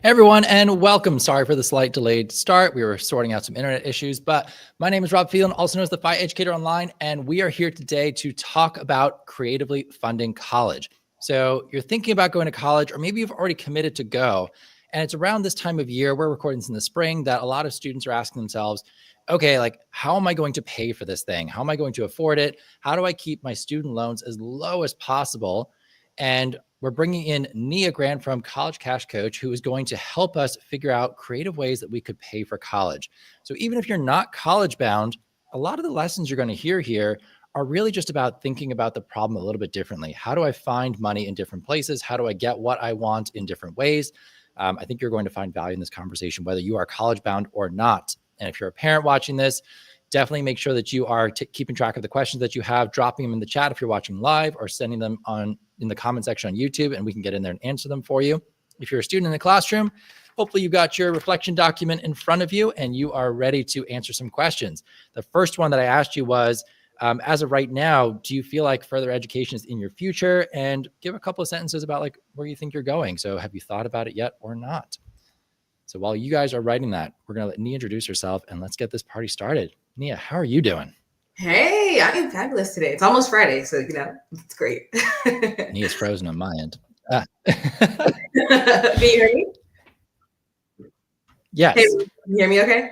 Everyone, and welcome. Sorry for the slight delayed start. We were sorting out some internet issues, but my name is Rob Phelan, also known as the FI Educator Online, and we are here today to talk about creatively funding college. So you're thinking about going to college, or maybe you've already committed to go, and it's around this time of year, we're recording this in the spring, that a lot of students are asking themselves, okay, like, how am I going to pay for this thing? How am I going to afford it? How do I keep my student loans as low as possible? And we're bringing in Nia Grant from College Cash Coach, who is going to help us figure out creative ways that we could pay for college. So even if you're not college bound, a lot of the lessons you're going to hear here are really just about thinking about the problem a little bit differently. How do I find money in different places? How do I get what I want in different ways? I think you're going to find value in this conversation, whether you are college bound or not. And if you're a parent watching this, definitely make sure that you are keeping track of the questions that you have, dropping them in the chat if you're watching live, or sending them in the comment section on YouTube, and we can get in there and answer them for you. If you're a student in the classroom, hopefully you've got your reflection document in front of you and you are ready to answer some questions. The first one that I asked you was, as of right now, do you feel like further education is in your future? And give a couple of sentences about like where you think you're going. So have you thought about it yet or not? So while you guys are writing that, we're going to let Nia introduce herself and let's get this party started. Nia, how are you doing? Hey, I am fabulous today. It's almost Friday, so it's great. Nia's frozen on my end. Can you hear me? Yes. Hey, can you hear me okay?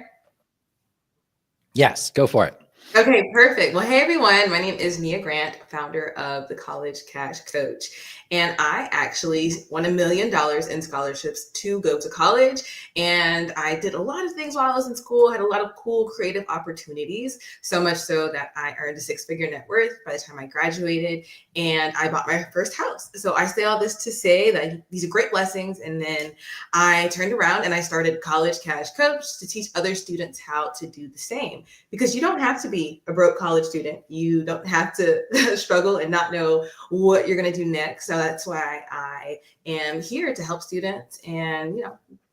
Yes, go for it. Okay, perfect. Well, hey everyone, my name is Nia Grant, founder of the College Cash Coach, and I actually won $1 million in scholarships to go to college. And I did a lot of things while I was in school, had a lot of cool creative opportunities, so much so that I earned a 6-figure net worth by the time I graduated, and I bought my first house. So I say all this to say that these are great blessings. And then I turned around and I started College Cash Coach to teach other students how to do the same, because you don't have to be a broke college student. You don't have to struggle and not know what you're going to do next. So that's why I am here to help students and,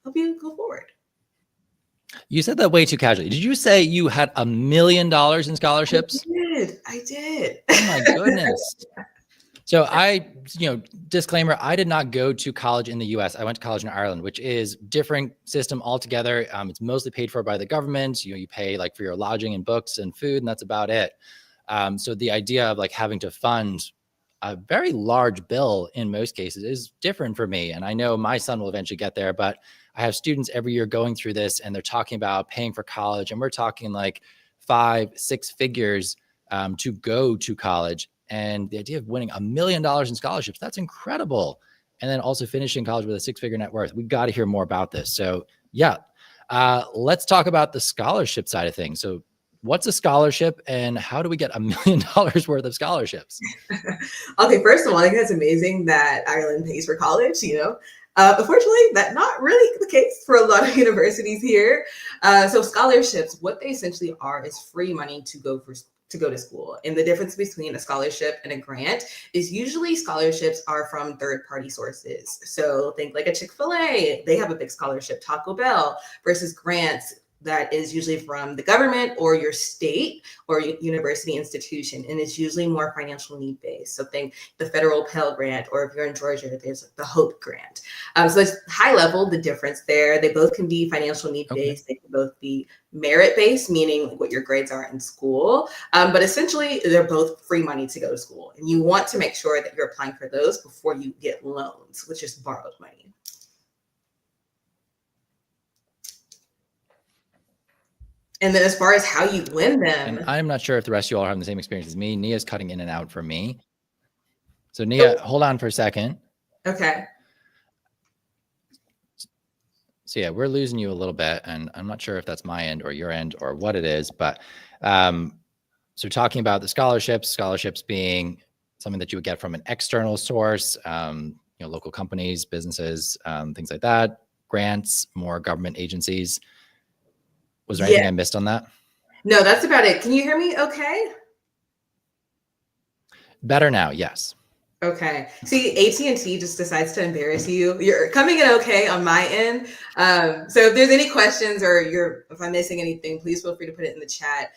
help you go forward. You said that way too casually. Did you say you had $1 million in scholarships? I did. Oh my goodness. So disclaimer, I did not go to college in the US. I went to college in Ireland, which is different system altogether. It's mostly paid for by the government. You pay like for your lodging and books and food, and that's about it. So the idea of like having to fund a very large bill in most cases is different for me. And I know my son will eventually get there, but I have students every year going through this and they're talking about paying for college, and we're talking like 5-6 figures to go to college. And the idea of winning $1 million in scholarships, that's incredible. And then also finishing college with a 6-figure net worth. We got to hear more about this. So yeah, let's talk about the scholarship side of things. So what's a scholarship and how do we get $1 million worth of scholarships? Okay, first of all, I think that's amazing that Ireland pays for college, Unfortunately, that's not really the case for a lot of universities here. So scholarships, what they essentially are is free money to go to school. And the difference between a scholarship and a grant is usually scholarships are from third-party sources. So think like a Chick-fil-A, they have a big scholarship, Taco Bell, versus grants that is usually from the government or your state or university institution. And it's usually more financial need based. So think the federal Pell Grant, or if you're in Georgia, there's the Hope Grant. So it's high level, the difference there. They both can be financial need based. Okay. They can both be merit based, meaning what your grades are in school. But essentially, they're both free money to go to school. And you want to make sure that you're applying for those before you get loans, which is borrowed money. And then as far as how you win them. And I'm not sure if the rest of you all are having the same experience as me. Nia's cutting in and out for me. So Nia, hold on for a second. Okay. So yeah, we're losing you a little bit, and I'm not sure if that's my end or your end or what it is, but so talking about the scholarships being something that you would get from an external source, local companies, businesses, things like that, grants, more government agencies. Was there anything I missed on that? No, that's about it. Can you hear me okay? Better now, yes. Okay. See, AT&T just decides to embarrass you. You're coming in okay on my end. So if there's any questions or if I'm missing anything, please feel free to put it in the chat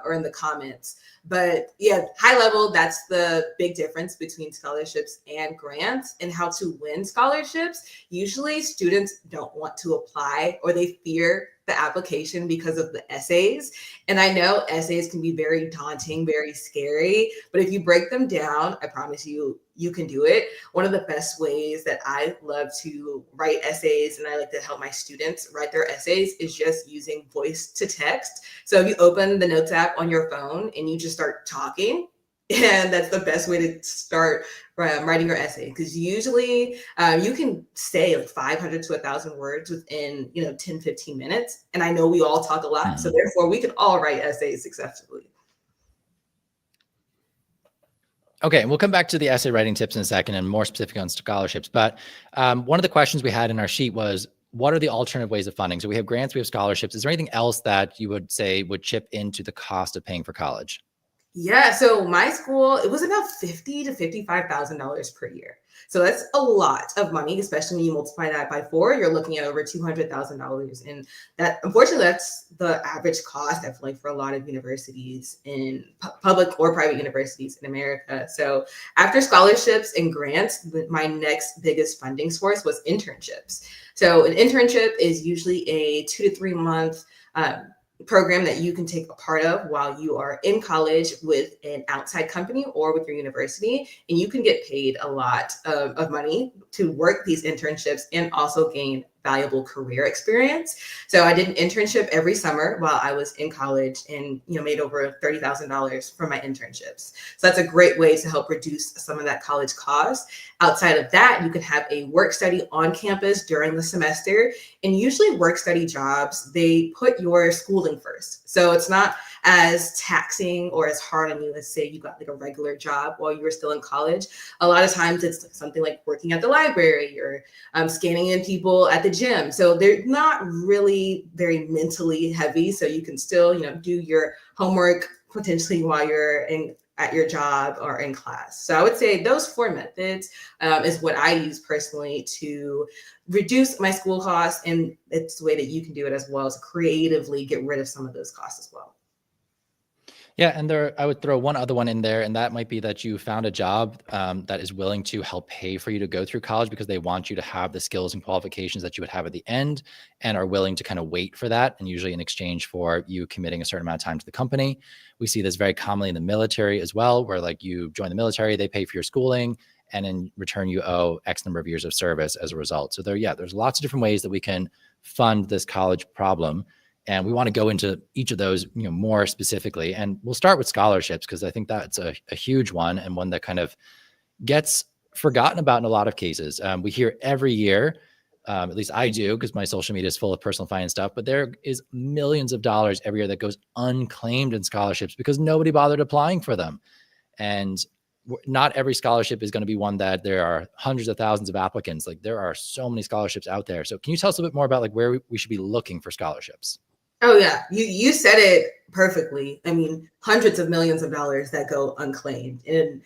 or in the comments. But yeah, high level, that's the big difference between scholarships and grants and how to win scholarships. Usually students don't want to apply or they fear the application because of the essays. And I know essays can be very daunting, very scary, but if you break them down, I promise you, you can do it. One of the best ways that I love to write essays and I like to help my students write their essays is just using voice to text. So if you open the Notes app on your phone and you just start talking, and that's the best way to start writing your essay, because usually you can say like 500 to 1,000 words within 10-15 minutes. And I know we all talk a lot, so therefore we can all write essays successfully. Okay, and we'll come back to the essay writing tips in a second and more specific on scholarships. But one of the questions we had in our sheet was, what are the alternative ways of funding? So we have grants, we have scholarships. Is there anything else that you would say would chip into the cost of paying for college? Yeah, so my school, it was about $50,000 to $55,000 per year. So that's a lot of money, especially when you multiply that by 4, you're looking at over $200,000. And that, unfortunately, that's the average cost, I feel like, for a lot of universities in public or private universities in America. So after scholarships and grants, my next biggest funding source was internships. So an internship is usually a 2 to 3 month program that you can take a part of while you are in college with an outside company or with your university. And you can get paid a lot of money to work these internships and also gain valuable career experience. So I did an internship every summer while I was in college and made over $30,000 from my internships. So that's a great way to help reduce some of that college cost. Outside of that, you can have a work study on campus during the semester. And usually work study jobs, they put your schooling first. So it's not as taxing or as hard on you as say you got like a regular job while you were still in college. A lot of times it's something like working at the library or scanning in people at the gym. So they're not really very mentally heavy. So you can still, do your homework potentially while you're at your job or in class. So I would say those 4 methods is what I use personally to reduce my school costs. And it's the way that you can do it as well, to creatively get rid of some of those costs as well. Yeah, and I would throw one other one in there, and that might be that you found a job that is willing to help pay for you to go through college because they want you to have the skills and qualifications that you would have at the end and are willing to kind of wait for that, and usually in exchange for you committing a certain amount of time to the company. We see this very commonly in the military as well, where like you join the military, they pay for your schooling, and in return you owe X number of years of service as a result. So there's lots of different ways that we can fund this college problem. And we want to go into each of those, more specifically. And we'll start with scholarships because I think that's a huge one and one that kind of gets forgotten about in a lot of cases. We hear every year, at least I do, because my social media is full of personal finance stuff, but there is millions of dollars every year that goes unclaimed in scholarships because nobody bothered applying for them. And not every scholarship is going to be one that there are hundreds of thousands of applicants. Like there are so many scholarships out there. So can you tell us a bit more about like where we should be looking for scholarships? Oh yeah, you said it perfectly. I mean, hundreds of millions of dollars that go unclaimed. And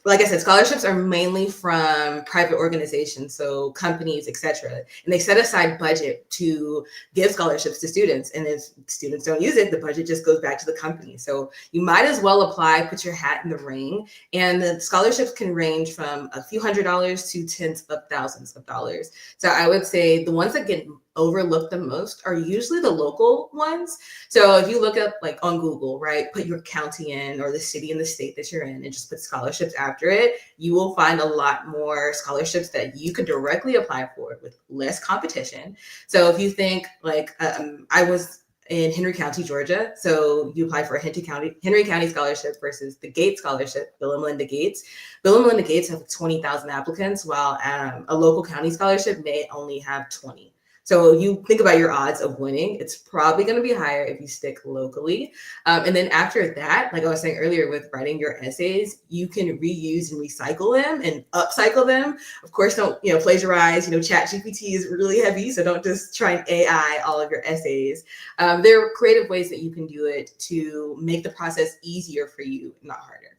like I said, scholarships are mainly from private organizations, so companies, etc. And they set aside budget to give scholarships to students. And if students don't use it, the budget just goes back to the company. So you might as well apply, put your hat in the ring. And the scholarships can range from a few $100s to tens of thousands of dollars. So I would say the ones that get overlooked the most are usually the local ones. So if you look up like on Google, right, put your county in or the city and the state that you're in and just put scholarships after it, you will find a lot more scholarships that you could directly apply for with less competition. So if you think like I was in Henry County, Georgia. So you apply for a Henry County scholarship versus the Gates scholarship, Bill and Melinda Gates. Bill and Melinda Gates have 20,000 applicants, while a local county scholarship may only have 20. So you think about your odds of winning, it's probably going to be higher if you stick locally. And then after that, like I was saying earlier with writing your essays, you can reuse and recycle them and upcycle them. Of course, don't plagiarize. ChatGPT is really heavy, so don't just try and AI all of your essays. There are creative ways that you can do it to make the process easier for you, not harder.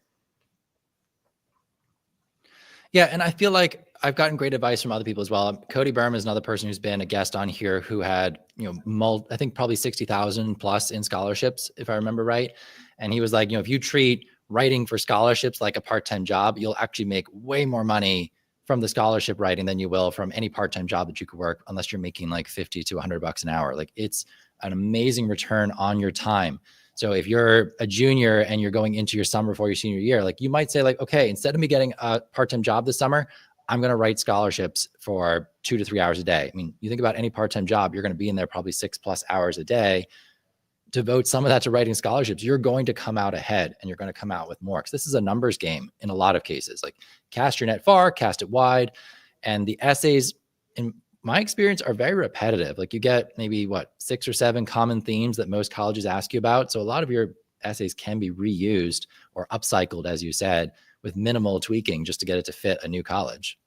Yeah, and I feel like I've gotten great advice from other people as well. Cody Berman is another person who's been a guest on here who had, I think probably 60,000 plus in scholarships, if I remember right. And he was like, if you treat writing for scholarships like a part-time job, you'll actually make way more money from the scholarship writing than you will from any part-time job that you could work, unless you're making like 50 to $100 an hour. Like, it's an amazing return on your time. So if you're a junior and you're going into your summer for your senior year, like, you might say like, okay, instead of me getting a part-time job this summer, I'm going to write scholarships for 2 to 3 hours a day. I mean, you think about any part-time job, you're going to be in there probably 6+ hours a day. Devote some of that to writing scholarships. You're going to come out ahead, and you're going to come out with more, because this is a numbers game in a lot of cases. Like, cast your net far, cast it wide. And the essays, in my experience, are very repetitive. Like, you get maybe 6 or 7 common themes that most colleges ask you about. So a lot of your essays can be reused or upcycled, as you said, with minimal tweaking just to get it to fit a new college.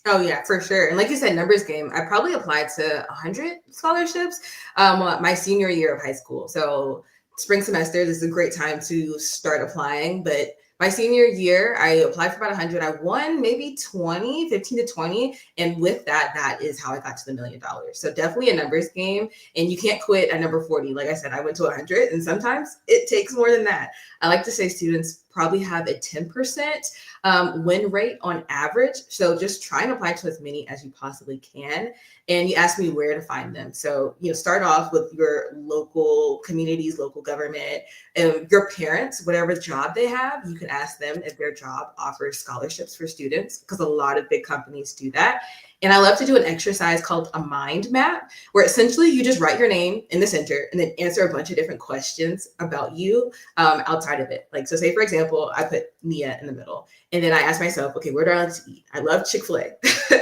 Oh yeah, for sure. And like you said, numbers game, I probably applied to 100 scholarships my senior year of high school. So spring semester, this is a great time to start applying. But my senior year, I applied for about 100. I won maybe 15 to 20. And with that, that is how I got to the $1 million. So definitely a numbers game. And you can't quit at number 40. Like I said, I went to 100, and sometimes it takes more than that. I like to say students probably have a 10% win rate on average. So just try and apply to as many as you possibly can. And you asked me where to find them. So, start off with your local communities, local government, your parents, whatever job they have, you can ask them if their job offers scholarships for students, because a lot of big companies do that. And I love to do an exercise called a mind map, where essentially you just write your name in the center and then answer a bunch of different questions about you outside of it. Like, so say, for example, I put Nia in the middle, and then I ask myself, okay, where do I like to eat? I love Chick-fil-A.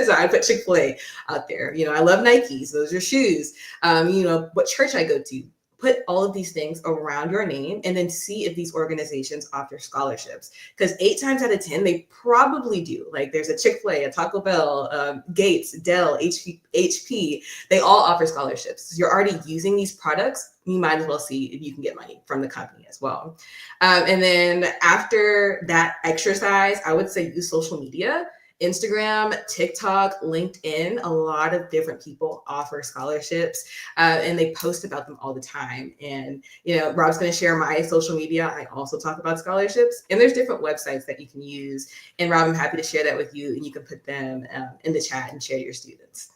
So I put Chick-fil-A out there. I love Nikes. Those are shoes. What church I go to. Put all of these things around your name, and then see if these organizations offer scholarships. Because 8 times out of 10, they probably do. Like, there's a Chick-fil-A, a Taco Bell, Gates, Dell, HP. They all offer scholarships. So you're already using these products. You might as well see if you can get money from the company as well. And then after that exercise, I would say use social media. Instagram, TikTok, LinkedIn, a lot of different people offer scholarships and they post about them all the time. And, Rob's going to share my social media. I also talk about scholarships, and there's different websites that you can use. And Rob, I'm happy to share that with you, and you can put them in the chat and share your students.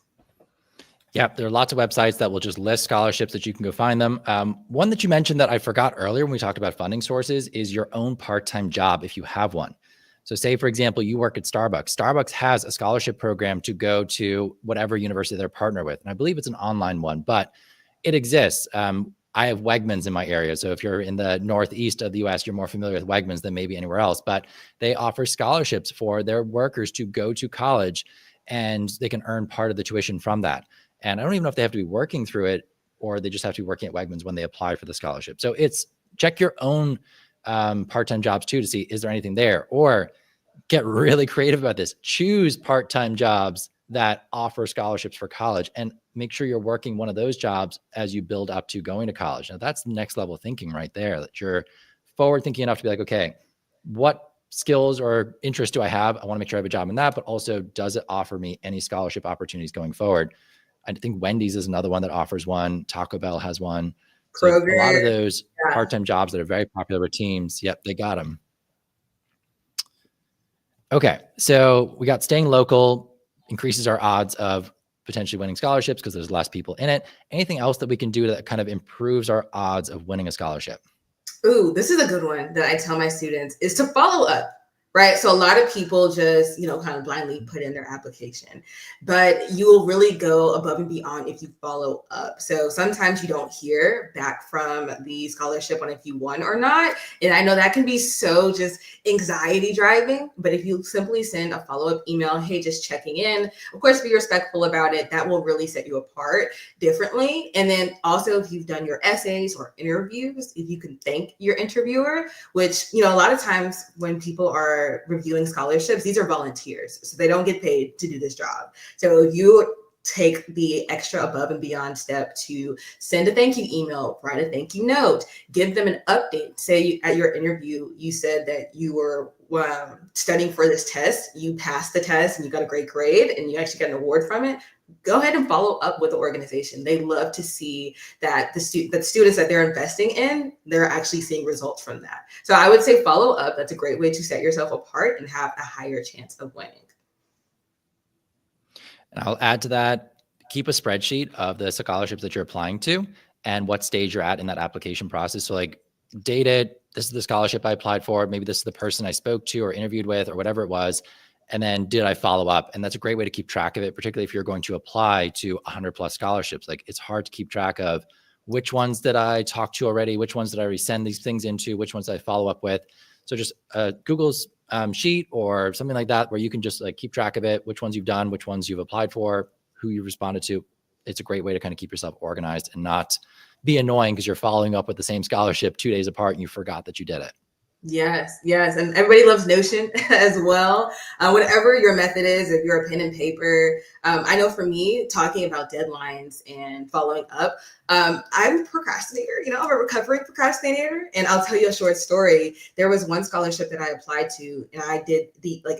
Yeah, there are lots of websites that will just list scholarships that you can go find them. One that you mentioned that I forgot earlier when we talked about funding sources is your own part-time job, if you have one. So say, for example, you work at Starbucks. Starbucks has a scholarship program to go to whatever university they're partnered with. And I believe it's an online one, but it exists. I have Wegmans in my area. So if you're in the Northeast of the US, you're more familiar with Wegmans than maybe anywhere else, but they offer scholarships for their workers to go to college, and they can earn part of the tuition from that. And I don't even know if they have to be working through it, or they just have to be working at Wegmans when they apply for the scholarship. So check your own part-time jobs too, to see, is there anything there? Or get really creative about this. Choose part-time jobs that offer scholarships for college, and make sure you're working one of those jobs as you build up to going to college. Now, that's next level thinking right there, that you're forward thinking enough to be like, okay, what skills or interests do I have? I want to make sure I have a job in that, but also, does it offer me any scholarship opportunities going forward? I think Wendy's is another one that offers one. Taco Bell has one. So a lot of those part-time jobs that are very popular with teams, yep, they got them. Okay, so we got staying local increases our odds of potentially winning scholarships because there's less people in it. Anything else that we can do that kind of improves our odds of winning a scholarship? Ooh, this is a good one that I tell my students, is to follow up. Right. So a lot of people just, kind of blindly put in their application, but you will really go above and beyond if you follow up. So sometimes you don't hear back from the scholarship on if you won or not. And I know that can be so just anxiety driving, but if you simply send a follow-up email, hey, just checking in, of course, be respectful about it. That will really set you apart differently. And then also, if you've done your essays or interviews, if you can thank your interviewer, which, a lot of times when people are reviewing scholarships, these are volunteers, so they don't get paid to do this job. So if you take the extra above and beyond step to send a thank you email, write a thank you note, give them an update. Say at your interview, you said that you were studying for this test, you passed the test and you got a great grade and you actually got an award from it. Go ahead and follow up with the organization. They love to see that the students that they're investing in, they're actually seeing results from that. So I would say follow up. That's a great way to set yourself apart and have a higher chance of winning. And I'll add to that, keep a spreadsheet of the scholarships that you're applying to and what stage you're at in that application process. So like date it, this is the scholarship I applied for. Maybe this is the person I spoke to or interviewed with or whatever it was. And then did I follow up? And that's a great way to keep track of it, particularly if you're going to apply to 100 plus scholarships. Like it's hard to keep track of which ones did I talk to already, which ones did I resend these things into, which ones did I follow up with. So just Google's sheet or something like that, where you can just like keep track of it, which ones you've done, which ones you've applied for, who you responded to. It's a great way to kind of keep yourself organized and not be annoying because you're following up with the same scholarship 2 days apart and you forgot that you did it. Yes, yes. And everybody loves Notion as well. Whatever your method is, if you're a pen and paper, I know for me, talking about deadlines and following up, I'm a procrastinator, I'm a recovering procrastinator. And I'll tell you a short story. There was one scholarship that I applied to and I did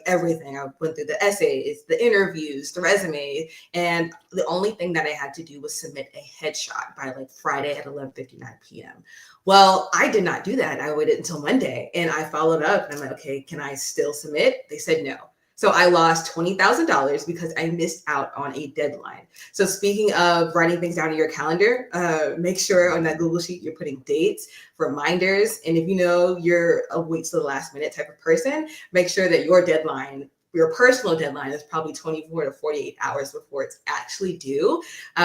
everything. I went through the essays, the interviews, the resume. And the only thing that I had to do was submit a headshot by Friday at 11:59 p.m. Well, I did not do that. I waited until Monday and I followed up and I'm like, okay, can I still submit? They said no. So I lost $20,000 because I missed out on a deadline. So speaking of writing things down in your calendar, make sure on that Google Sheet you're putting dates, reminders. And if you're a wait to the last minute type of person, make sure that your deadline, your personal deadline, is probably 24 to 48 hours before it's actually due,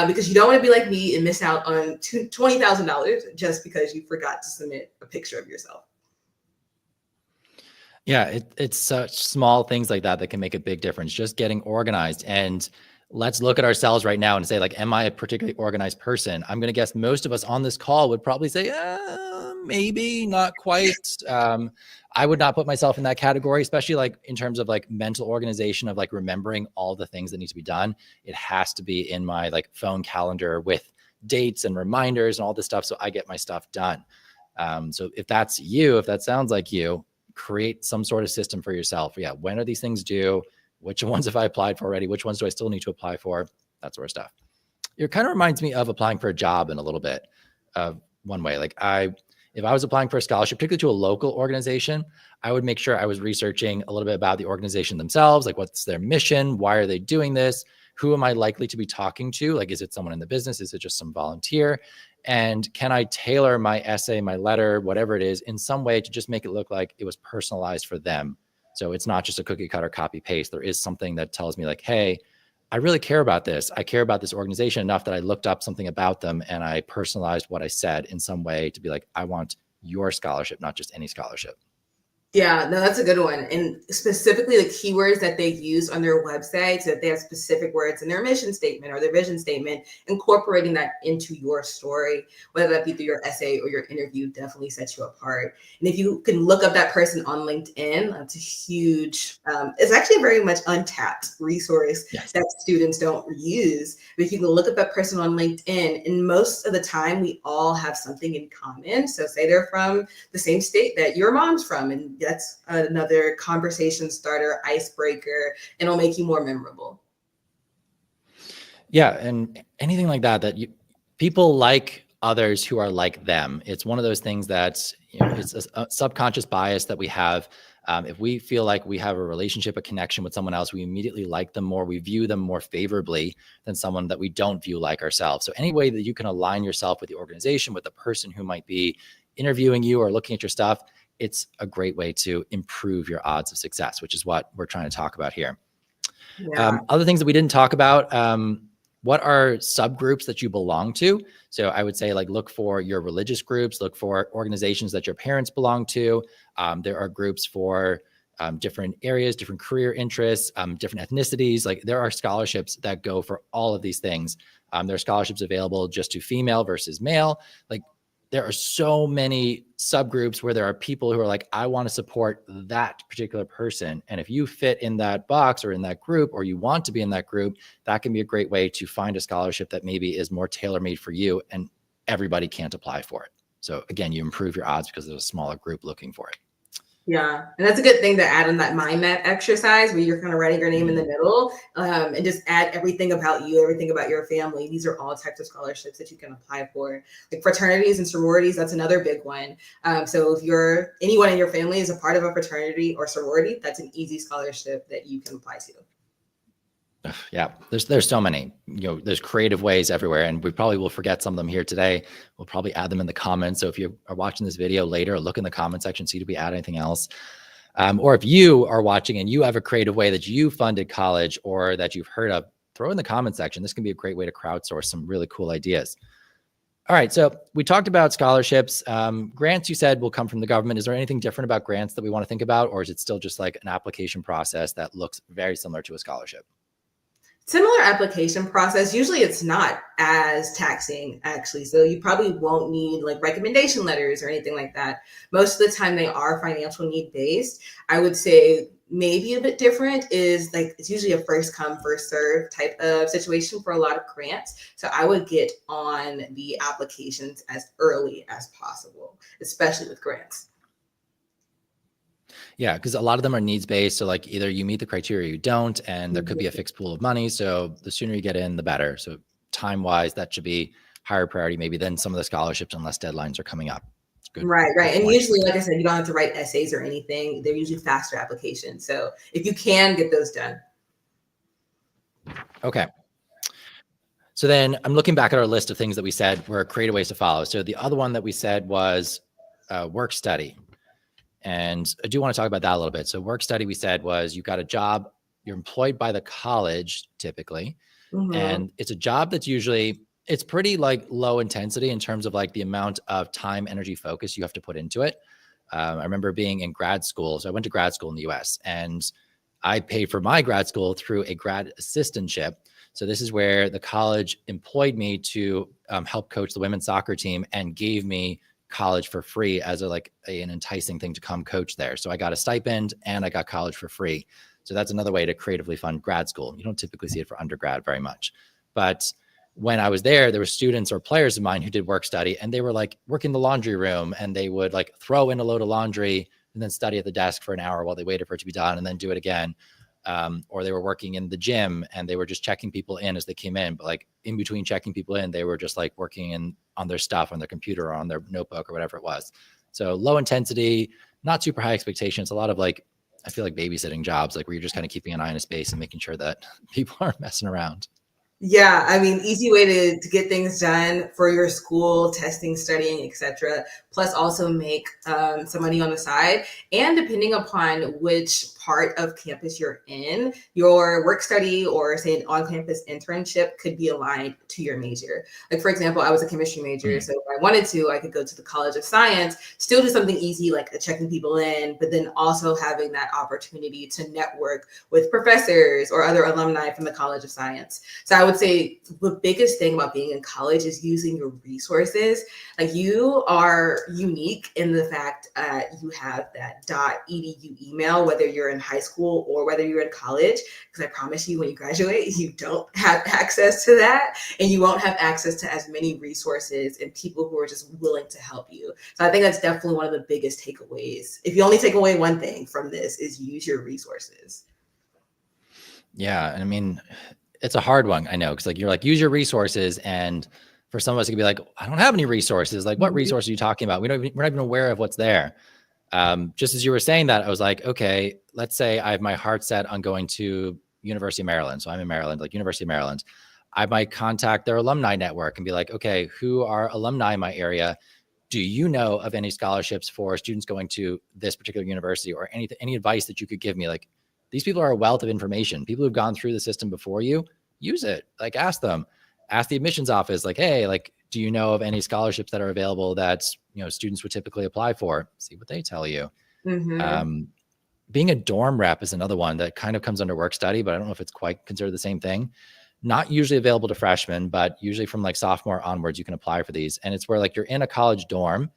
because you don't want to be like me and miss out on $20,000 just because you forgot to submit a picture of yourself. Yeah, it's such small things like that that can make a big difference. Just getting organized. And let's look at ourselves right now and say, am I a particularly organized person? I'm going to guess most of us on this call would probably say, maybe not quite. I would not put myself in that category, especially in terms of mental organization of remembering all the things that need to be done. It has to be in my phone calendar with dates and reminders and all this stuff, so I get my stuff done. So if that's you, if that sounds like you, create some sort of system for yourself. Yeah, when are these things due? Which ones have I applied for already? Which ones do I still need to apply for? That sort of stuff. It kind of reminds me of applying for a job in a little bit of one way. If I was applying for a scholarship, particularly to a local organization, I would make sure I was researching a little bit about the organization themselves. What's their mission? Why are they doing this? Who am I likely to be talking to? Is it someone in the business? Is it just some volunteer? And can I tailor my essay, my letter, whatever it is, in some way to just make it look like it was personalized for them? So it's not just a cookie cutter copy paste. There is something that tells me hey, I really care about this. I care about this organization enough that I looked up something about them and I personalized what I said in some way to be I want your scholarship, not just any scholarship. Yeah, no, that's a good one. And specifically the keywords that they use on their website, so that they have specific words in their mission statement or their vision statement, incorporating that into your story, whether that be through your essay or your interview, definitely sets you apart. And if you can look up that person on LinkedIn, that's a huge, it's actually a very much untapped resource. Yes. That students don't use. But if you can look up that person on LinkedIn, and most of the time we all have something in common. So say they're from the same state that your mom's from, and that's another conversation starter, icebreaker, and it'll make you more memorable. Yeah, and anything like that people like others who are like them. It's one of those things that it's a subconscious bias that we have. If we feel like we have a relationship, a connection with someone else, we immediately like them more. We view them more favorably than someone that we don't view like ourselves. So any way that you can align yourself with the organization, with the person who might be interviewing you or looking at your stuff, it's a great way to improve your odds of success, which is what we're trying to talk about here. Yeah. Other things that we didn't talk about, what are subgroups that you belong to? So I would say look for your religious groups, look for organizations that your parents belong to. There are groups for different areas, different career interests, different ethnicities. There are scholarships that go for all of these things. There are scholarships available just to female versus male. there are so many subgroups where there are people who are like, I want to support that particular person. And if you fit in that box or in that group, or you want to be in that group, that can be a great way to find a scholarship that maybe is more tailor-made for you and everybody can't apply for it. So again, you improve your odds because there's a smaller group looking for it. Yeah, and that's a good thing to add on that mind map exercise where you're kind of writing your name in the middle, and just add everything about you, everything about your family. These are all types of scholarships that you can apply for. Like fraternities and sororities, that's another big one. So if anyone in your family is a part of a fraternity or sorority, that's an easy scholarship that you can apply to. Yeah, there's so many, there's creative ways everywhere, and we probably will forget some of them here today. We'll probably add them in the comments. So if you are watching this video later, look in the comment section, see if we add anything else. Or if you are watching and you have a creative way that you funded college or that you've heard of, throw in the comment section. This can be a great way to crowdsource some really cool ideas. All right, so we talked about scholarships. Grants, you said, will come from the government. Is there anything different about grants that we want to think about, or is it still just like an application process that looks very similar to a scholarship? Similar application process. Usually it's not as taxing, actually. So you probably won't need like recommendation letters or anything like that. Most of the time they are financial need based. I would say maybe a bit different is like it's usually a first come, first serve type of situation for a lot of grants. So I would get on the applications as early as possible, especially with grants. Yeah, because a lot of them are needs-based. So like either you meet the criteria or you don't, and there could be a fixed pool of money. So the sooner you get in, the better. So time-wise, that should be higher priority maybe than some of the scholarships unless deadlines are coming up. Good. Right. And usually, like I said, you don't have to write essays or anything. They're usually faster applications. So if you can get those done. Okay. So then I'm looking back at our list of things that we said were creative ways to follow. So the other one that we said was work study. And I do want to talk about that a little bit. So work study, we said, was you've got a job, you're employed by the college typically. And it's a job that's usually, it's pretty like low intensity in terms of like the amount of time, energy, focus you have to put into it. I remember being in grad school. So I went to grad school in the US and I paid for my grad school through a grad assistantship. So this is where the college employed me to help coach the women's soccer team and gave me college for free as an enticing thing to come coach there. So I got a stipend and I got college for free. So that's another way to creatively fund grad school. You don't typically see it for undergrad very much. But when I was there were students or players of mine who did work study, and they were like working the laundry room, and they would like throw in a load of laundry and then study at the desk for an hour while they waited for it to be done and then do it again. Or they were working in the gym and they were just checking people in as they came in. But like in between checking people in, they were just like working on their stuff, on their computer or on their notebook or whatever it was. So low intensity, not super high expectations. A lot of like, I feel like babysitting jobs, like where you're just kind of keeping an eye on a space and making sure that people aren't messing around. Yeah, I mean, easy way to get things done for your school, testing, studying, etc. Plus also make some money on the side. And depending upon which part of campus you're in, your work study or say an on-campus internship could be aligned to your major. Like for example, I was a chemistry major. So if I wanted to, I could go to the College of Science, still do something easy like checking people in, but then also having that opportunity to network with professors or other alumni from the College of Science. So I would say the biggest thing about being in college is using your resources. Like you are unique in the fact you have that .edu email, whether you're in high school or whether you're in college, because I promise you when you graduate, you don't have access to that, and you won't have access to as many resources and people who are just willing to help you. So I think that's definitely one of the biggest takeaways. If you only take away one thing from this, is use your resources. Yeah. And I mean, it's a hard one. I know. Cause like, you're like, use your resources. And for some of us, it could be like, I don't have any resources. Like what resources are you talking about? We're not even aware of what's there. Just as you were saying that, I was like, okay, let's say I have my heart set on going to University of Maryland. So I'm in Maryland, like University of Maryland. I might contact their alumni network and be like, okay, who are alumni in my area? Do you know of any scholarships for students going to this particular university, or any advice that you could give me? Like, these people are a wealth of information. People who've gone through the system before you, use it. Like ask them, ask the admissions office, like, hey, like, do you know of any scholarships that are available that, students would typically apply for? See what they tell you. Being a dorm rep is another one that kind of comes under work study, but I don't know if it's quite considered the same thing. not usually available to freshmen, but usually from like sophomore onwards, you can apply for these. And it's where like you're in a college dorm.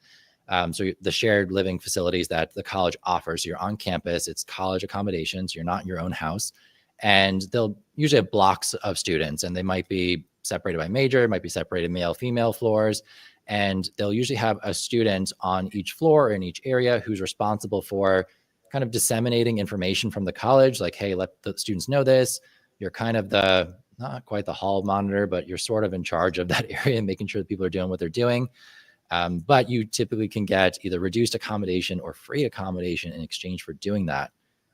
So the shared living facilities that the college offers, you're on campus, it's college accommodations, you're not in your own house. And they'll usually have blocks of students, and they might be separated by major, might be separated male, female floors. And they'll usually have a student on each floor or in each area who's responsible for kind of disseminating information from the college. Like, hey, let the students know this. You're kind of the, not quite the hall monitor, but you're sort of in charge of that area and making sure that people are doing what they're doing. But you typically can get either reduced accommodation or free accommodation in exchange for doing that.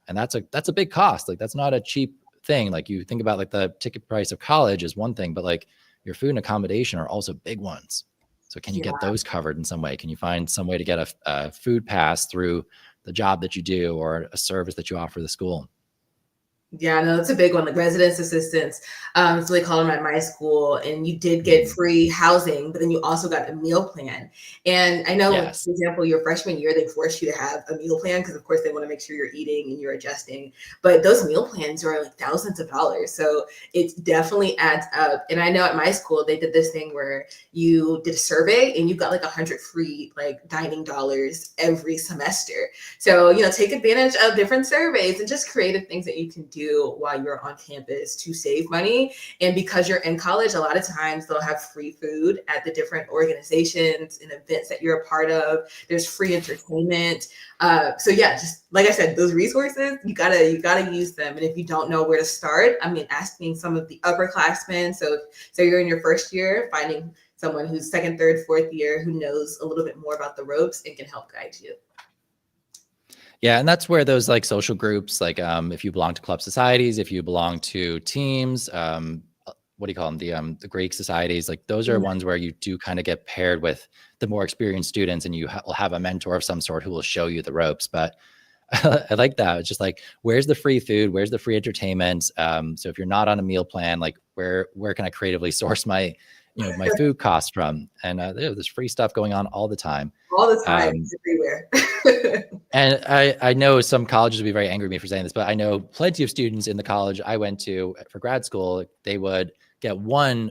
And that's a big cost. Like, that's not a cheap thing. Like, you think about like the ticket price of college is one thing, but like your food and accommodation are also big ones. So can you get those covered in some way? Can you find some way to get a food pass through the job that you do or a service that you offer the school? Yeah, no, that's a big one. Like residence assistance, that's what they call them at my school. And you did get free housing, but then you also got a meal plan. And I know, Yes. for example, your freshman year, they forced you to have a meal plan because, of course, they want to make sure you're eating and you're adjusting. But those meal plans are like thousands of dollars. So it definitely adds up. And I know at my school, they did this thing where you did a survey and you got like 100 free like dining dollars every semester. So, you know, take advantage of different surveys and just creative things that you can do while you're on campus to save money. And because you're in college, a lot of times they'll have free food at the different organizations and events that you're a part of. There's free entertainment. So yeah, just like I said, those resources, you gotta use them. And if you don't know where to start, I mean, asking some of the upperclassmen. So you're in your first year, finding someone who's second, third, fourth year who knows a little bit more about the ropes and can help guide you. Yeah, and that's where those like social groups, like if you belong to club societies, if you belong to teams, what do you call them? The Greek societies, like those are ones where you do kind of get paired with the more experienced students, and you will have a mentor of some sort who will show you the ropes. But I like that. It's just like, where's the free food? Where's the free entertainment? So if you're not on a meal plan, like where can I creatively source my, my food costs from? And there's free stuff going on all the time. All the time, everywhere. And I know some colleges would be very angry at me for saying this, but I know plenty of students in the college I went to for grad school, they would get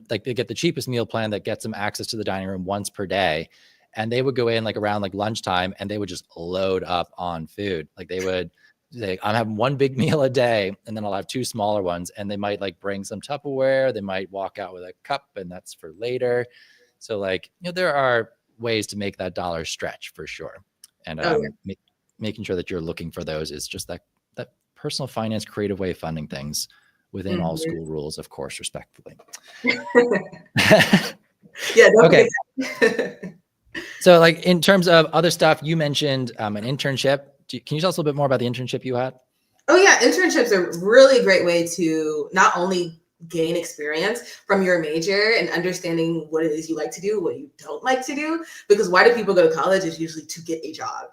they get the cheapest meal plan that gets them access to the dining room once per day. And they would go in like around like lunchtime and they would just load up on food. Like they would say, I'm having one big meal a day and then I'll have two smaller ones. And they might like bring some Tupperware. They might walk out with a cup and that's for later. So like, there are ways to make that dollar stretch for sure. And making sure that you're looking for those is just that personal finance, creative way of funding things within all school rules, of course, respectfully. Yeah. Okay. So like in terms of other stuff, you mentioned an internship. Can you tell us a little bit more about the internship you had? Oh yeah, internships are a really great way to not only gain experience from your major and understanding what it is you like to do, what you don't like to do, because why do people go to college is usually to get a job.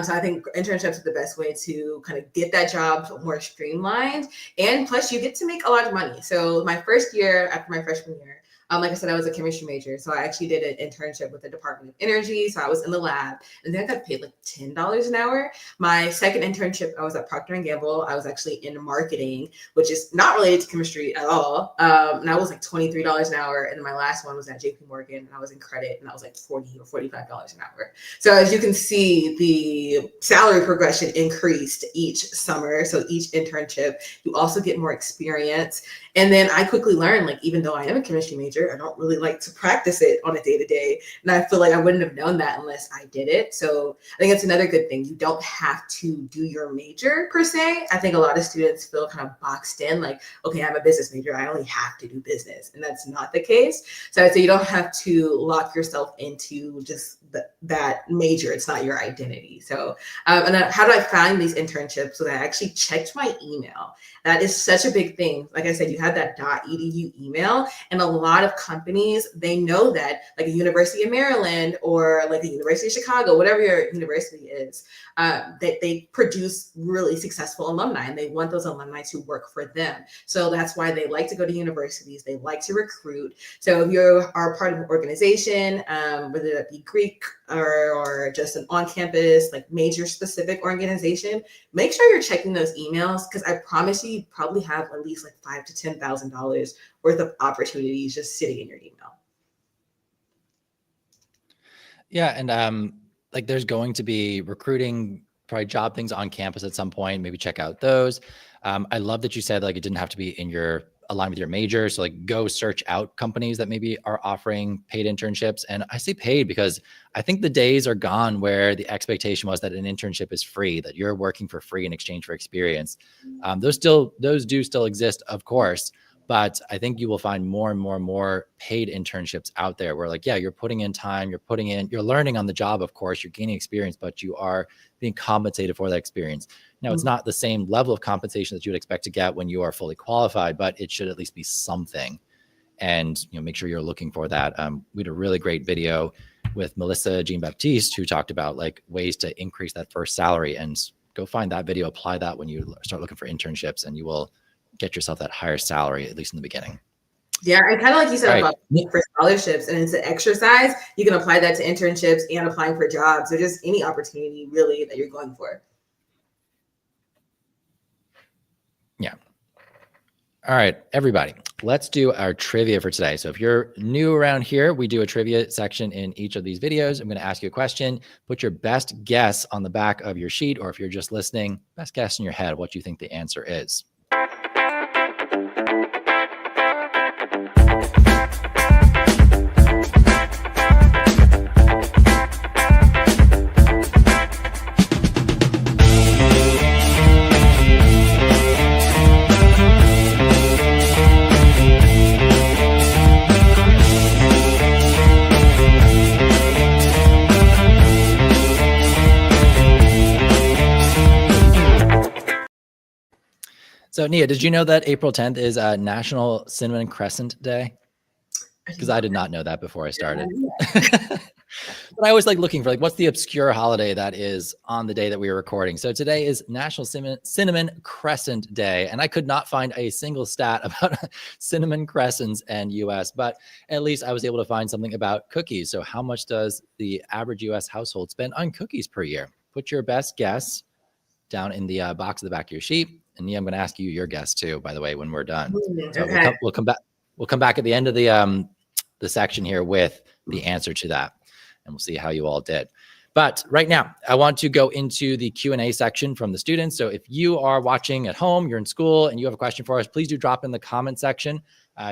So I think internships are the best way to kind of get that job more streamlined. And plus you get to make a lot of money. So my first year after my freshman year, like I said, I was a chemistry major. So I actually did an internship with the Department of Energy. So I was in the lab and then I got paid like $10 an hour. My second internship, I was at Procter & Gamble. I was actually in marketing, which is not related to chemistry at all. And I was like $23 an hour. And then my last one was at JP Morgan and I was in credit and I was like $40 or $45 an hour. So as you can see, the salary progression increased each summer. So each internship, you also get more experience. And then I quickly learned, like, even though I am a chemistry major, I don't really like to practice it on a day-to-day. And I feel like I wouldn't have known that unless I did it. So I think that's another good thing. You don't have to do your major per se. I think a lot of students feel kind of boxed in, like, okay, I'm a business major. I only have to do business. And that's not the case. So I'd say you don't have to lock yourself into just that major. It's not your identity. So, and then how do I find these internships? So that I actually checked my email. That is such a big thing. Like I said, you have that .edu email, and a lot of companies, they know that, like a University of Maryland or like a University of Chicago, whatever your university is, that they produce really successful alumni, and they want those alumni to work for them. So that's why they like to go to universities. They like to recruit. So if you are part of an organization, whether that be Greek or just an on-campus, like major specific organization, make sure you're checking those emails, because I promise you probably have at least like $5,000 to $10,000 worth of opportunities just sitting in your email. Yeah. And like there's going to be recruiting, probably job things on campus at some point, maybe check out those. I love that you said like it didn't have to be in your aligned with your major. So like go search out companies that maybe are offering paid internships. And I say paid because I think the days are gone where the expectation was that an internship is free, that you're working for free in exchange for experience. Those do still exist, of course. But I think you will find more and more paid internships out there where like, yeah, you're putting in time, you're learning on the job, of course, you're gaining experience, but you are being compensated for that experience. Now, it's not the same level of compensation that you would expect to get when you are fully qualified, but it should at least be something. And make sure you're looking for that. We had a really great video with Melissa Jean-Baptiste who talked about like ways to increase that first salary, and go find that video, apply that when you start looking for internships, and you will get yourself that higher salary, at least in the beginning. Yeah, and kind of like you said about for scholarships, and it's an exercise. You can apply that to internships and applying for jobs, or just any opportunity really that you're going for. Yeah. All right, everybody, let's do our trivia for today. So if you're new around here, we do a trivia section in each of these videos. I'm going to ask you a question. Put your best guess on the back of your sheet, or if you're just listening, best guess in your head what you think the answer is. So Nia, did you know that April 10th is National Cinnamon Crescent Day? Because I did not know that before I started. But I was like looking for like, what's the obscure holiday that is on the day that we were recording? So today is National Cinnamon Crescent Day. And I could not find a single stat about cinnamon crescents and US, but at least I was able to find something about cookies. So how much does the average US household spend on cookies per year? Put your best guess down in the box at the back of your sheet. And Nia, I'm going to ask you your guess too, by the way, when we're done. So okay. we'll come back at the end of the section here with the answer to that, and we'll see how you all did. But right now, I want to go into the Q&A section from the students. So if you are watching at home, you're in school, and you have a question for us, please do drop in the comment section.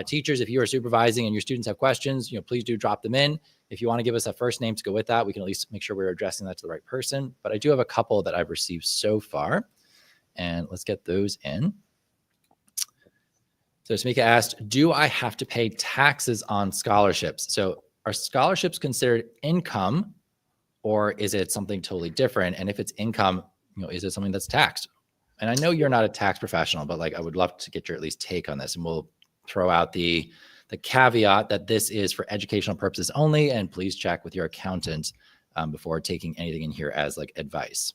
Teachers, if you are supervising and your students have questions, please do drop them in. If you want to give us a first name to go with that, we can at least make sure we're addressing that to the right person. But I do have a couple that I've received so far, and let's get those in. So Smika asked, do I have to pay taxes on scholarships? So are scholarships considered income, or is it something totally different? And if it's income, is it something that's taxed? And I know you're not a tax professional, but like I would love to get your at least take on this, and we'll throw out the caveat that this is for educational purposes only, and please check with your accountant before taking anything in here as like advice.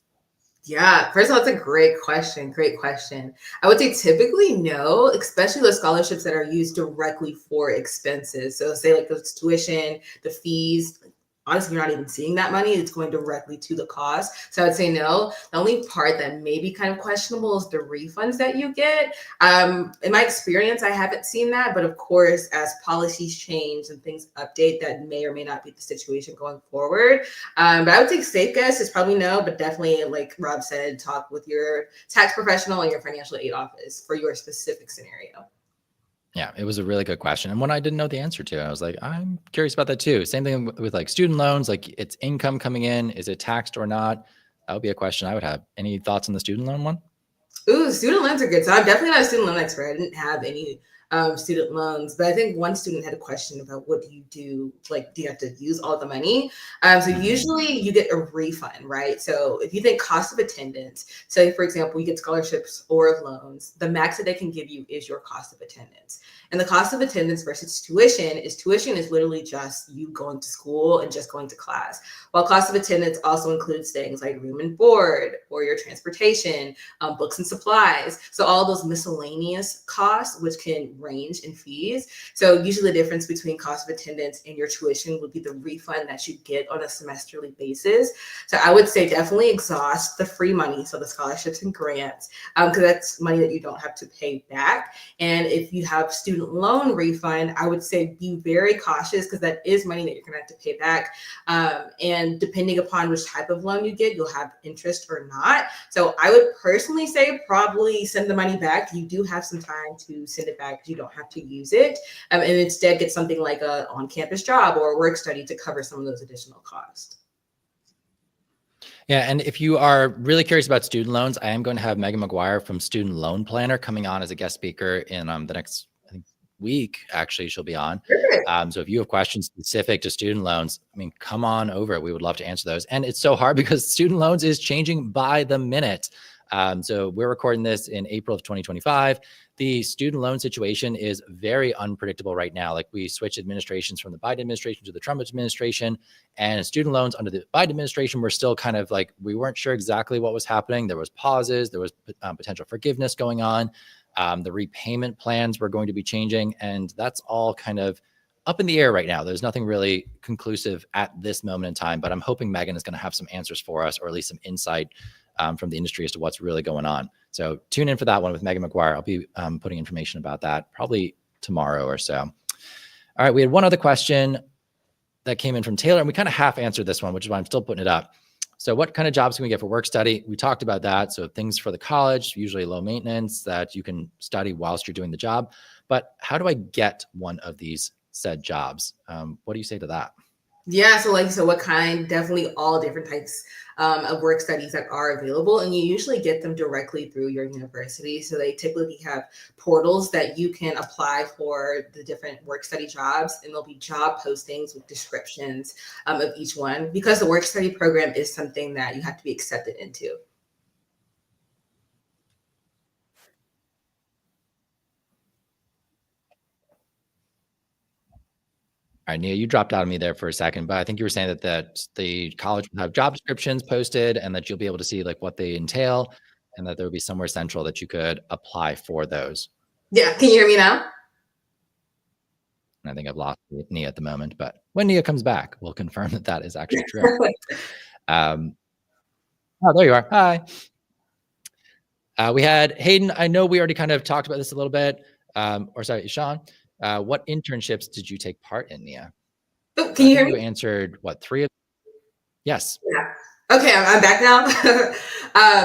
Yeah, first of all, it's a great question. Great question. I would say typically no, especially the scholarships that are used directly for expenses. So say like the tuition, the fees. Honestly, you're not even seeing that money. It's going directly to the cost. So I would say no. The only part that may be kind of questionable is the refunds that you get. In my experience, I haven't seen that. But of course, as policies change and things update, that may or may not be the situation going forward. But I would take safe guess is probably no, but definitely, like Rob said, talk with your tax professional and your financial aid office for your specific scenario. Yeah, it was a really good question. And one I didn't know the answer to. I was like, I'm curious about that too. Same thing with like student loans, like it's income coming in. Is it taxed or not? That would be a question I would have. Any thoughts on the student loan one? Ooh, student loans are good. So I'm definitely not a student loan expert. I didn't have any student loans, but I think one student had a question about what do you do? Like, do you have to use all the money? So usually you get a refund, right? So if you think cost of attendance, say for example, you get scholarships or loans, the max that they can give you is your cost of attendance. And the cost of attendance versus tuition is literally just you going to school and just going to class. While cost of attendance also includes things like room and board or your transportation, books and supplies. So all those miscellaneous costs, which can range in fees. So usually the difference between cost of attendance and your tuition would be the refund that you get on a semesterly basis. So I would say definitely exhaust the free money, so the scholarships and grants, because that's money that you don't have to pay back. And if you have student loan refund, I would say be very cautious because that is money that you're going to have to pay back. And depending upon which type of loan you get, you'll have interest or not. So I would personally say probably send the money back. You do have some time to send it back. You don't have to use it. And instead get something like a on-campus job or a work study to cover some of those additional costs. Yeah, and if you are really curious about student loans, I am going to have Megan McGuire from Student Loan Planner coming on as a guest speaker in the next, I think, week. Actually, she'll be on. So if you have questions specific to student loans, I mean, come on over. We would love to answer those. And it's so hard because student loans is changing by the minute. So we're recording this in April of 2025. The student loan situation is very unpredictable right now. Like we switched administrations from the Biden administration to the Trump administration, and student loans under the Biden administration were still kind of like, we weren't sure exactly what was happening. There was pauses, there was potential forgiveness going on. The repayment plans were going to be changing, and that's all kind of up in the air right now. There's nothing really conclusive at this moment in time, but I'm hoping Megan is going to have some answers for us, or at least some insight from the industry as to what's really going on. So tune in for that one with Megan McGuire. I'll be putting information about that probably tomorrow or so. All right, we had one other question that came in from Taylor, and we kind of half answered this one, which is why I'm still putting it up. So what kind of jobs can we get for work study? We talked about that. So things for the college, usually low maintenance, that you can study whilst you're doing the job. But how do I get one of these said jobs? What do you say to that? Yeah, so like, so what kind? Definitely all different types of work studies that are available, and you usually get them directly through your university. So they typically have portals that you can apply for the different work study jobs, and there'll be job postings with descriptions of each one, because the work study program is something that you have to be accepted into. All right, Nia, you dropped out of me there for a second, but I think you were saying that the college will have job descriptions posted and that you'll be able to see like what they entail, and that there will be somewhere central that you could apply for those. Yeah, can you hear me now? And I think I've lost Nia at the moment, but when Nia comes back, we'll confirm that that is actually true. Oh, there you are. Hi. We had Hayden. I know we already kind of talked about this a little bit. Or sorry, Sean. What internships did you take part in, Nia? Oh, can you hear me? You answered what, 3 of? Yes. Yeah. Okay, I'm back now.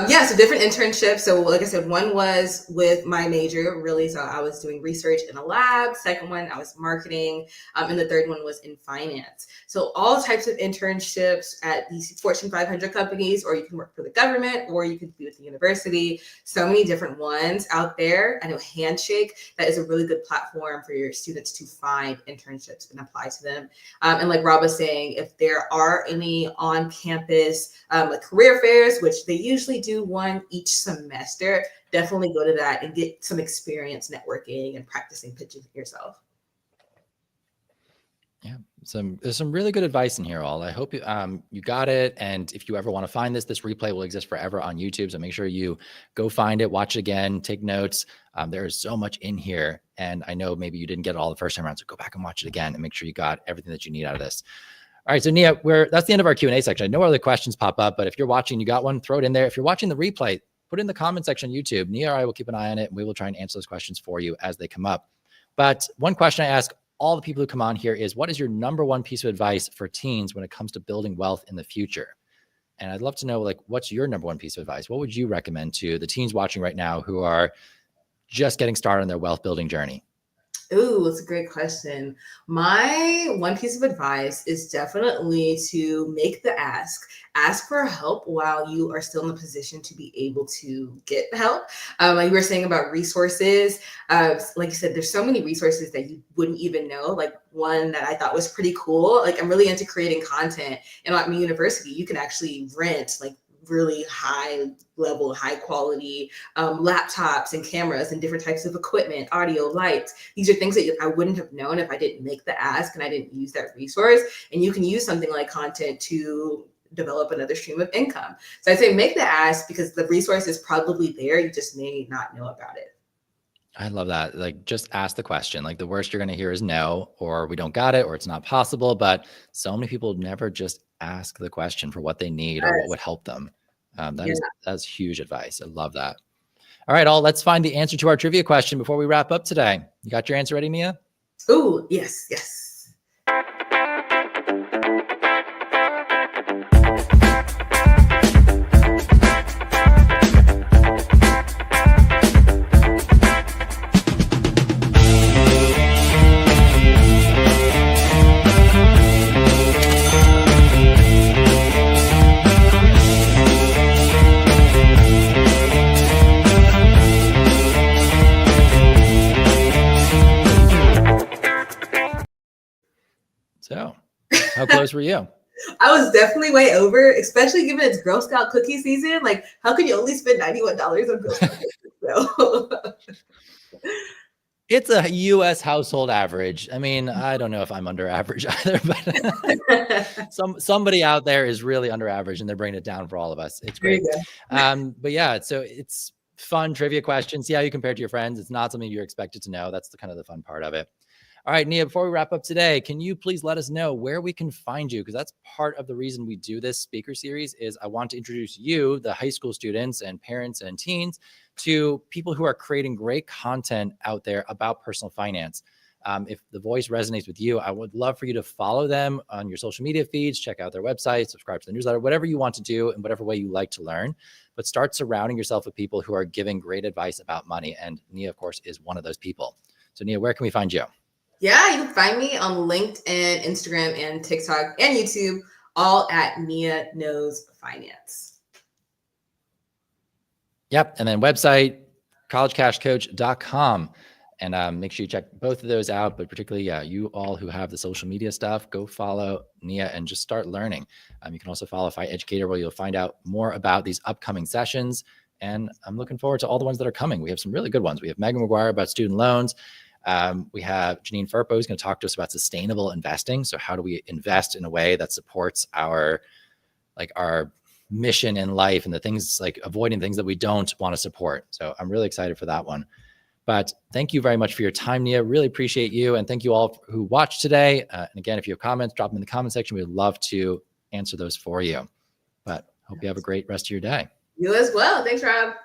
Yeah, so different internships. So like I said, one was with my major, really. So I was doing research in a lab. Second one, I was marketing. And the third one was in finance. So all types of internships at these Fortune 500 companies, or you can work for the government, or you could be with the university. So many different ones out there. I know Handshake, that is a really good platform for your students to find internships and apply to them. And like Rob was saying, if there are any on-campus like career fairs, which they usually do one each semester, definitely go to that and get some experience networking and practicing pitching yourself. Yeah, there's some really good advice in here, all. I hope you got it. And if you ever want to find this replay will exist forever on YouTube. So make sure you go find it, watch it again, take notes. There is so much in here. And I know maybe you didn't get it all the first time around. So go back and watch it again and make sure you got everything that you need out of this. All right, so Nia, that's the end of our Q&A section. I know other questions pop up, but if you're watching, you got one, throw it in there. If you're watching the replay, put it in the comment section on YouTube. Nia or I will keep an eye on it, and we will try and answer those questions for you as they come up. But one question I ask all the people who come on here is, what is your number one piece of advice for teens when it comes to building wealth in the future? And I'd love to know, like, what's your number one piece of advice? What would you recommend to the teens watching right now who are just getting started on their wealth building journey? Ooh, that's a great question. My one piece of advice is definitely to make the ask for help while you are still in the position to be able to get help. Like you were saying about resources, like you said, there's so many resources that you wouldn't even know. Like one that I thought was pretty cool. Like I'm really into creating content, and at my university, you can actually rent like really high level, high quality laptops and cameras and different types of equipment, audio, lights. These are things that I wouldn't have known if I didn't make the ask and I didn't use that resource. And you can use something like content to develop another stream of income. So I'd say make the ask because the resource is probably there. You just may not know about it. I love that. Like, just ask the question. Like, the worst you're going to hear is no, or we don't got it, or it's not possible. But so many people never just ask the question for what they need or what Yes. would help them. Yeah. That's huge advice. I love that. All right, all, let's find the answer to our trivia question before we wrap up today. You got your answer ready, Nia? Ooh, yes, yes. So, how close were you? I was definitely way over, especially given it's Girl Scout cookie season. Like, how can you only spend $91 on Girl Scout cookies? So. It's a US household average. I mean, I don't know if I'm under average either, but somebody out there is really under average and they're bringing it down for all of us. It's There great. you go. But yeah, so it's fun trivia questions. See how you compare to your friends. It's not something you're expected to know. That's the kind of the fun part of it. All right, Nia, before we wrap up today, can you please let us know where we can find you? Because that's part of the reason we do this speaker series is I want to introduce you, the high school students and parents and teens, to people who are creating great content out there about personal finance. If the voice resonates with you, I would love for you to follow them on your social media feeds, check out their website, subscribe to the newsletter, whatever you want to do in whatever way you like to learn. But start surrounding yourself with people who are giving great advice about money. And Nia, of course, is one of those people. So Nia, where can we find you? Yeah, you can find me on LinkedIn, Instagram, and TikTok and YouTube, all at Nia Knows Finance. Yep. And then website, collegecashcoach.com. And make sure you check both of those out. But particularly, yeah, you all who have the social media stuff, go follow Nia and just start learning. You can also follow Fi Educator, where you'll find out more about these upcoming sessions. And I'm looking forward to all the ones that are coming. We have some really good ones. We have Megan McGuire about student loans. We have Janine Furpo, who's going to talk to us about sustainable investing. So how do we invest in a way that supports our mission in life and the things like avoiding things that we don't want to support. So I'm really excited for that one. But thank you very much for your time, Nia. Really appreciate you. And thank you all who watched today. And again, if you have comments, drop them in the comment section. We'd love to answer those for you. But hope you have a great rest of your day. You as well. Thanks, Rob.